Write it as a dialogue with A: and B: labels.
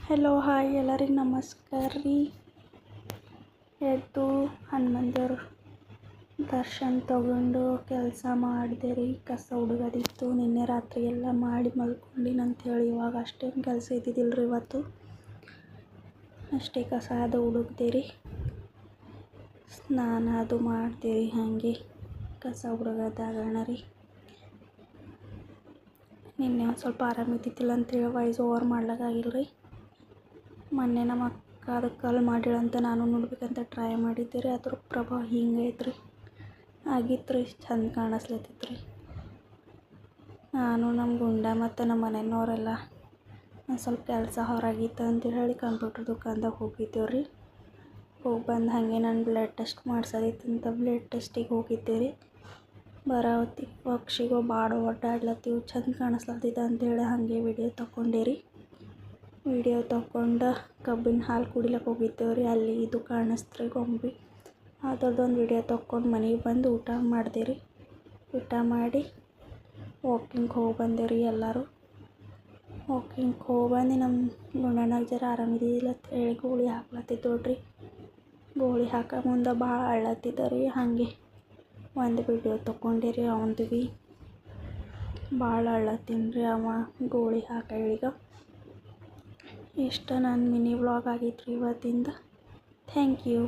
A: Hello hi ಎಲ್ಲರಿಗೆ ನಮಸ್ಕಾರ ರೀ. ಎದ್ದು ಹನುಮಂತರ ದರ್ಶನ ತಗೊಂಡು ಕೆಲಸ ಮಾಡಿದೆ ರೀ. ಕಸ ಹುಡುಗೋದಿತ್ತು, ನಿನ್ನೆ ರಾತ್ರಿ ಎಲ್ಲ ಮಾಡಿ ಮಲ್ಕೊಂಡಿನಿ ಅಂಥೇಳಿ ಇವಾಗ ಅಷ್ಟೇನು ಕೆಲಸ ಇದ್ದಿದ್ದಿಲ್ಲ ರೀ. ಇವತ್ತು ಅಷ್ಟೇ ಕಸ ಅದು ಹುಡುಕ್ದೆ ರೀ, ಸ್ನಾನ ಅದು ಮಾಡಿದೆ ರೀ. ಹಾಗೆ ಕಸ ಹುಡುಗೋದಾಗಣ ರೀ. ನಿನ್ನೆ ಒಂದು ಸ್ವಲ್ಪ ಆರಾಮಿದ್ದಿದ್ದಿಲ್ಲ ಅಂಥೇಳಿ ವಾಯ್ಸ್ ಓವರ್ ಮಾಡ್ಲಿಕ್ಕಾಗಿಲ್ಲ ರೀ. ಮೊನ್ನೆ ನಮ್ಮ ಅಕ್ಕ ಅದಕ್ಕೆ ಕಾಲ್ ಮಾಡಿಳಂತ ನಾನು ನೋಡ್ಬೇಕಂತ ಟ್ರೈ ಮಾಡಿದ್ದೆ ರೀ. ಅದ್ರ ಪ್ರಭಾವ ಹಿಂಗೈತೆ ರೀ, ಆಗಿತ್ತು ರೀ, ಚಂದ ಕಾಣಿಸ್ಲತ್ತಿತ್ತು ರೀ. ನಾನು ನಮ್ಮ ಗುಂಡ ಮತ್ತು ನಮ್ಮ ಮನೆಯವ್ರೆಲ್ಲ ಒಂದು ಸ್ವಲ್ಪ ಕೆಲಸ ಹೊರಗಿತ್ತು ಅಂತ ಹೇಳಿ ಕಂಪ್ಯೂಟರ್ ದುಕಾನ್ದಾಗ ಹೋಗಿದ್ದೇವೆ ರೀ. ಹೋಗಿ ಬಂದು ಹಾಗೆ ನಾನು ಬ್ಲಡ್ ಟೆಸ್ಟ್ ಮಾಡ್ಸೋದಿತ್ತಂತ ಬ್ಲಡ್ ಟೆಸ್ಟಿಗೆ ಹೋಗಿದ್ದೆ ರೀ. ಬರೋ ಹೊತ್ತಿಗೆ ಪಕ್ಷಿಗಳು ಭಾಳ ಓಡಾಡ್ಲತ್ತಿವು, ಚಂದ ಕಾಣಿಸ್ಲತ್ತಿದ್ದ ಅಂಥೇಳಿ ಹಾಗೆ ವಿಡಿಯೋ ತೊಗೊಂಡೆ ರೀ. ವಿಡಿಯೋ ತೊಗೊಂಡು ಕಬ್ಬಿನ ಹಾಲು ಕುಡಿಲಕ್ಕೆ ಹೋಗಿದ್ದೇವೆ ರೀ. ಅಲ್ಲಿ ಇದು ಕಾಣಿಸ್ತು ರೀ ಗೊಂಬೆ, ಅದರದ್ದೊಂದು ವಿಡಿಯೋ ತೊಗೊಂಡು ಮನೆಗೆ ಬಂದು ಊಟ ಮಾಡಿದೆ ರೀ. ಊಟ ಮಾಡಿ ವಾಕಿಂಗ್ ಹೋಗಿ ಬಂದೆ ರೀ. ಎಲ್ಲರೂ ವಾಕಿಂಗ್ ಹೋಗಿ ಬಂದು ನಮ್ಮ ಗುಂಡಣ್ಣಗೆ ಜರ ಆರಾಮಿದ್ದಿಲ್ಲ ಅಂತ ಹೇಳಿ ಗೋಳಿ ಹಾಕ್ಲತ್ತಿದ್ದು ನೋಡ್ರಿ. ಗೋಳಿ ಹಾಕೋ ಮುಂದೆ ಭಾಳ ಅಳ್ಳತ್ತಿದ್ದ ರೀ. ಹಾಗೆ ಒಂದು ವಿಡಿಯೋ ತೊಗೊಂಡೆ ರೀ. ಅವಂದು ಭೀ ಭಾಳ ಅಳ್ಳತ್ತೀನಿ ರೀ ಅವ ಗೋಳಿ ಹಾಕಳಿಗ. ಇಷ್ಟ ನನ್ನ ಮಿನಿ ವ್ಲಾಗ್ ಆಗಿತ್ತು ರೀ ಇವತ್ತಿಂದ. Thank you.